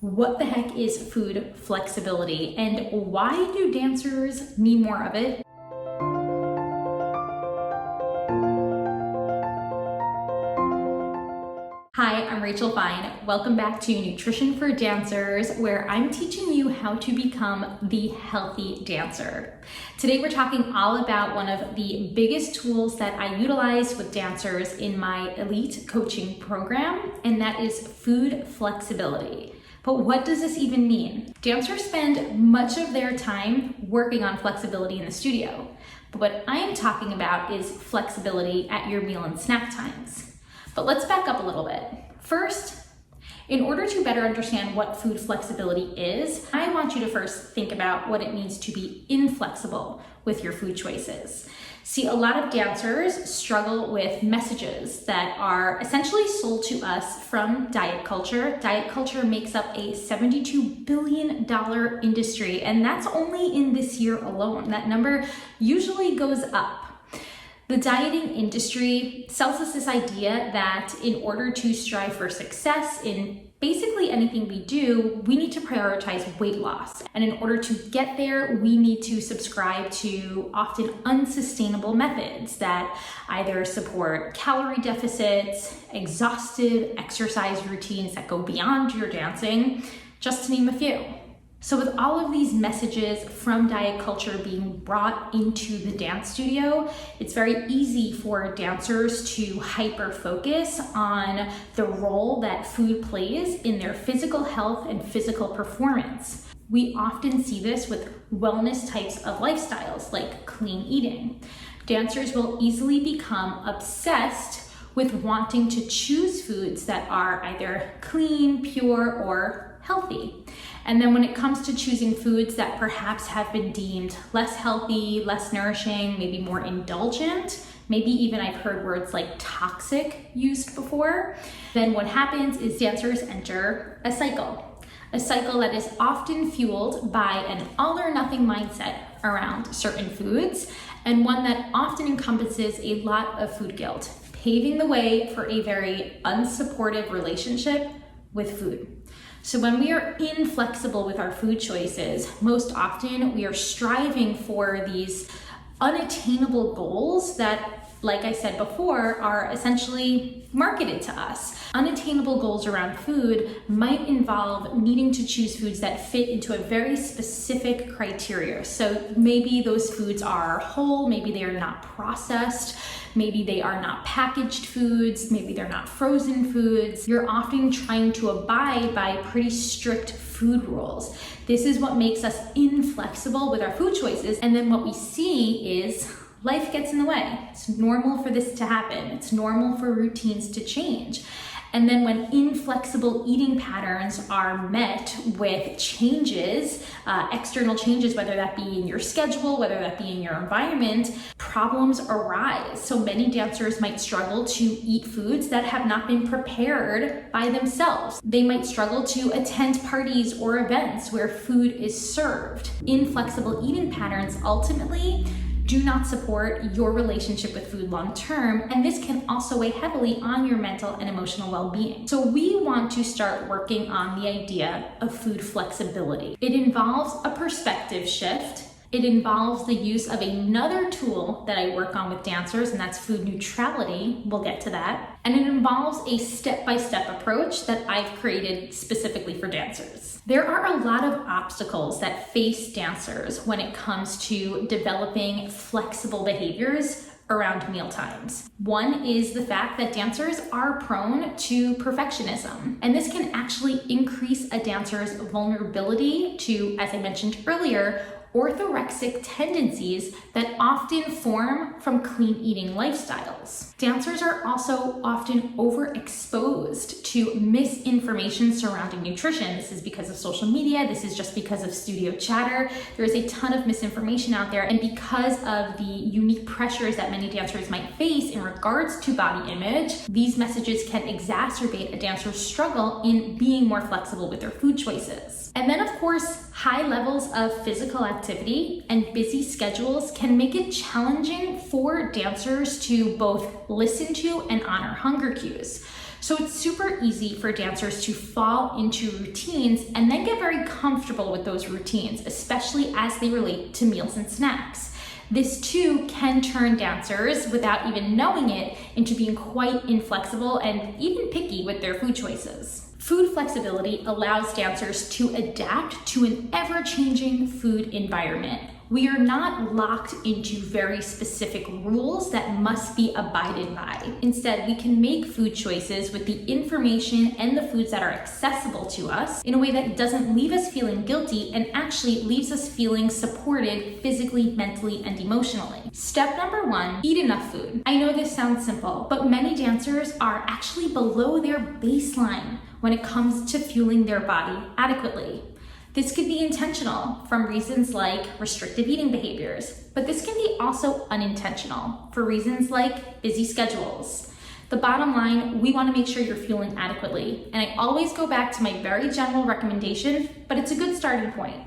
What the heck is food flexibility, and why do dancers need more of it? Hi, I'm Rachel Fine. Welcome back to Nutrition for Dancers, where I'm teaching you how to become the healthy dancer. Today we're talking all about one of the biggest tools that I utilize with dancers in my elite coaching program, and that is food flexibility. But what does this even mean? Dancers spend much of their time working on flexibility in the studio, but what I am talking about is flexibility at your meal and snack times. But let's back up a little bit. First, in order to better understand what food flexibility is, I want you to first think about what it means to be inflexible with your food choices. See, a lot of dancers struggle with messages that are essentially sold to us from diet culture. Diet culture makes up a $72 billion industry, and that's only in this year alone. That number usually goes up. The dieting industry sells us this idea that in order to strive for success in basically anything we do, we need to prioritize weight loss. And in order to get there, we need to subscribe to often unsustainable methods that either support calorie deficits, exhaustive exercise routines that go beyond your dancing, just to name a few. So with all of these messages from diet culture being brought into the dance studio, it's very easy for dancers to hyper focus on the role that food plays in their physical health and physical performance. We often see this with wellness types of lifestyles like clean eating. Dancers will easily become obsessed with wanting to choose foods that are either clean, pure, or healthy. And then when it comes to choosing foods that perhaps have been deemed less healthy, less nourishing, maybe more indulgent, maybe even I've heard words like toxic used before, then what happens is dancers enter a cycle that is often fueled by an all or nothing mindset around certain foods, and one that often encompasses a lot of food guilt, paving the way for a very unsupportive relationship with food. So when we are inflexible with our food choices, most often we are striving for these unattainable goals that, like I said before, are essentially marketed to us. Unattainable goals around food might involve needing to choose foods that fit into a very specific criteria. So maybe those foods are whole, maybe they are not processed, maybe they are not packaged foods, maybe they're not frozen foods. You're often trying to abide by pretty strict food rules. This is what makes us inflexible with our food choices. And then what we see is life gets in the way. It's normal for this to happen. It's normal for routines to change. And then when inflexible eating patterns are met with changes, external changes, whether that be in your schedule, whether that be in your environment, problems arise. So many dancers might struggle to eat foods that have not been prepared by themselves. They might struggle to attend parties or events where food is served. Inflexible eating patterns ultimately do not support your relationship with food long term, and this can also weigh heavily on your mental and emotional well-being. So we want to start working on the idea of food flexibility. It involves a perspective shift. It involves the use of another tool that I work on with dancers, and that's food neutrality. We'll get to that. And it involves a step-by-step approach that I've created specifically for dancers. There are a lot of obstacles that face dancers when it comes to developing flexible behaviors around meal times. One is the fact that dancers are prone to perfectionism, and this can actually increase a dancer's vulnerability to, as I mentioned earlier, orthorexic tendencies that often form from clean eating lifestyles. Dancers are also often overexposed to misinformation surrounding nutrition. This is because of social media. This is just because of studio chatter. There is a ton of misinformation out there, and because of the unique pressures that many dancers might face in regards to body image, these messages can exacerbate a dancer's struggle in being more flexible with their food choices. And then, of course, high levels of physical activity and busy schedules can make it challenging for dancers to both listen to and honor hunger cues. So it's super easy for dancers to fall into routines and then get very comfortable with those routines, especially as they relate to meals and snacks. This too can turn dancers, without even knowing it, into being quite inflexible and even picky with their food choices. Food flexibility allows dancers to adapt to an ever-changing food environment. We are not locked into very specific rules that must be abided by. Instead, we can make food choices with the information and the foods that are accessible to us in a way that doesn't leave us feeling guilty and actually leaves us feeling supported physically, mentally, and emotionally. Step number 1, eat enough food. I know this sounds simple, but many dancers are actually below their baseline when it comes to fueling their body adequately. This could be intentional from reasons like restrictive eating behaviors, but this can be also unintentional for reasons like busy schedules. The bottom line, we want to make sure you're fueling adequately, and I always go back to my very general recommendation, but it's a good starting point.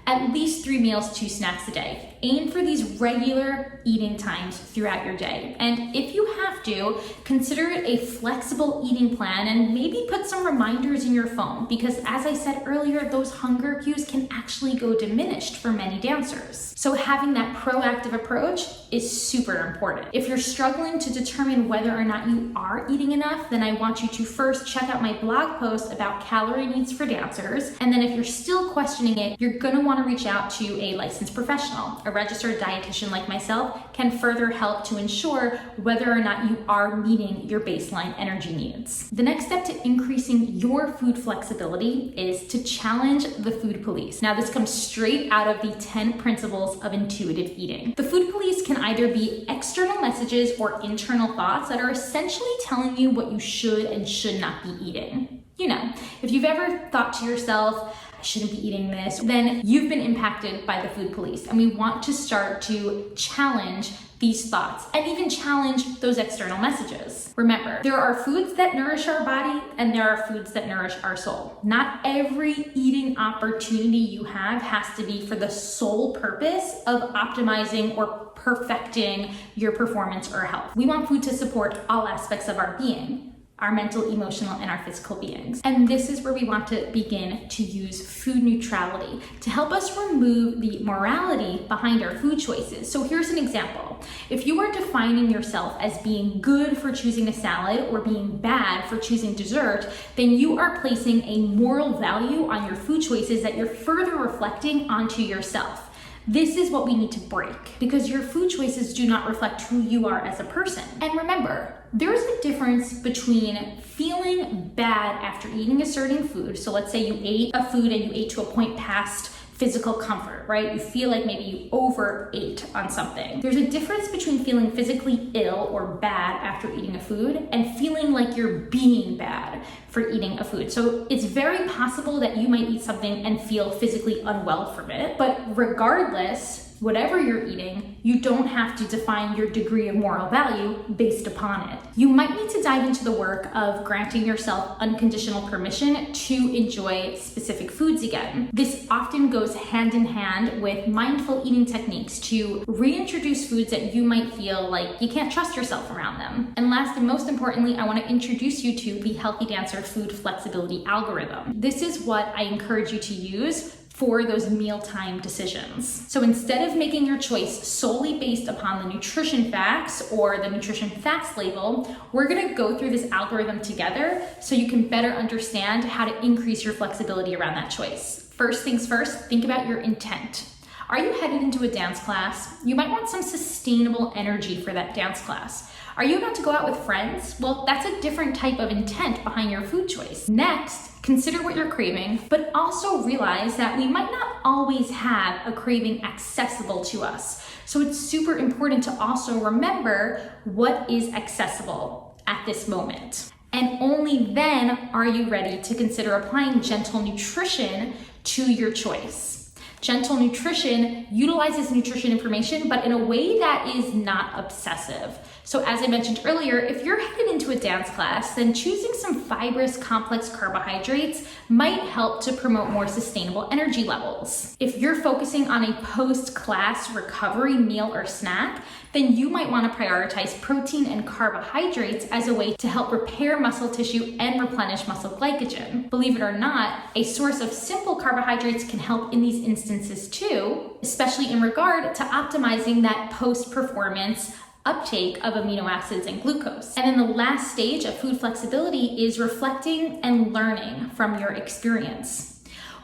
At least 3 meals, 2 snacks a day. Aim for these regular eating times throughout your day. And if you have to, consider it a flexible eating plan and maybe put some reminders in your phone, because as I said earlier, those hunger cues can actually go diminished for many dancers. So having that proactive approach is super important. If you're struggling to determine whether or not you are eating enough, then I want you to first check out my blog post about calorie needs for dancers. And then if you're still questioning it, you're gonna want to reach out to a licensed professional. A registered dietitian like myself can further help to ensure whether or not you are meeting your baseline energy needs. The next step to increasing your food flexibility is to challenge the food police. Now, this comes straight out of the 10 principles of intuitive eating. The food police can either be external messages or internal thoughts that are essentially telling you what you should and should not be eating. You know, if you've ever thought to yourself, I shouldn't be eating this, then you've been impacted by the food police. And we want to start to challenge these thoughts and even challenge those external messages. Remember, there are foods that nourish our body and there are foods that nourish our soul. Not every eating opportunity you have has to be for the sole purpose of optimizing or perfecting your performance or health. We want food to support all aspects of our being. Our mental, emotional, and our physical beings. And this is where we want to begin to use food neutrality to help us remove the morality behind our food choices. So here's an example. If you are defining yourself as being good for choosing a salad or being bad for choosing dessert, then you are placing a moral value on your food choices that you're further reflecting onto yourself. This is what we need to break, because your food choices do not reflect who you are as a person. And remember, there's a difference between feeling bad after eating a certain food. So let's say you ate a food and you ate to a point past physical comfort, right? You feel like maybe you overate on something. There's a difference between feeling physically ill or bad after eating a food and feeling like you're being bad for eating a food. So it's very possible that you might eat something and feel physically unwell from it, but regardless, whatever you're eating, you don't have to define your degree of moral value based upon it. You might need to dive into the work of granting yourself unconditional permission to enjoy specific foods again. This often goes hand in hand with mindful eating techniques to reintroduce foods that you might feel like you can't trust yourself around them. And last and most importantly, I want to introduce you to the Healthy Dancer Food Flexibility Algorithm. This is what I encourage you to use for those mealtime decisions. So instead of making your choice solely based upon the nutrition facts or the nutrition facts label, we're gonna go through this algorithm together so you can better understand how to increase your flexibility around that choice. First things first, think about your intent. Are you headed into a dance class? You might want some sustainable energy for that dance class. Are you about to go out with friends? Well, that's a different type of intent behind your food choice. Next, consider what you're craving, but also realize that we might not always have a craving accessible to us. So it's super important to also remember what is accessible at this moment. And only then are you ready to consider applying gentle nutrition to your choice. Gentle nutrition utilizes nutrition information, but in a way that is not obsessive. So as I mentioned earlier, if you're headed into a dance class, then choosing some fibrous, complex carbohydrates might help to promote more sustainable energy levels. If you're focusing on a post-class recovery meal or snack, then you might want to prioritize protein and carbohydrates as a way to help repair muscle tissue and replenish muscle glycogen. Believe it or not, a source of simple carbohydrates can help in these instances too, especially in regard to optimizing that post-performance uptake of amino acids and glucose. And then the last stage of food flexibility is reflecting and learning from your experience.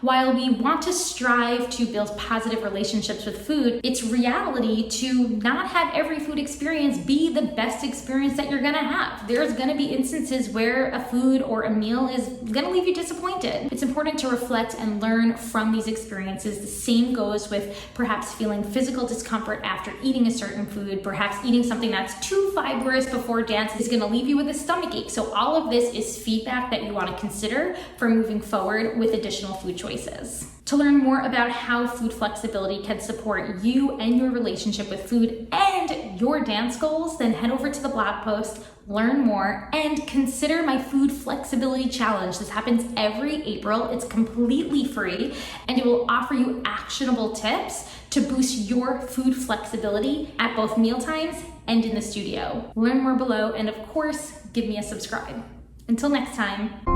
While we want to strive to build positive relationships with food, it's reality to not have every food experience be the best experience that you're gonna have. There's gonna be instances where a food or a meal is gonna leave you disappointed. It's important to reflect and learn from these experiences. The same goes with perhaps feeling physical discomfort after eating a certain food, perhaps eating something that's too fibrous before dance is gonna leave you with a stomach ache. So all of this is feedback that you wanna consider for moving forward with additional food choices. To learn more about how food flexibility can support you and your relationship with food and your dance goals, then head over to the blog post, learn more, and consider my food flexibility challenge. This happens every April. It's completely free, and it will offer you actionable tips to boost your food flexibility at both mealtimes and in the studio. Learn more below, and of course, give me a subscribe. Until next time.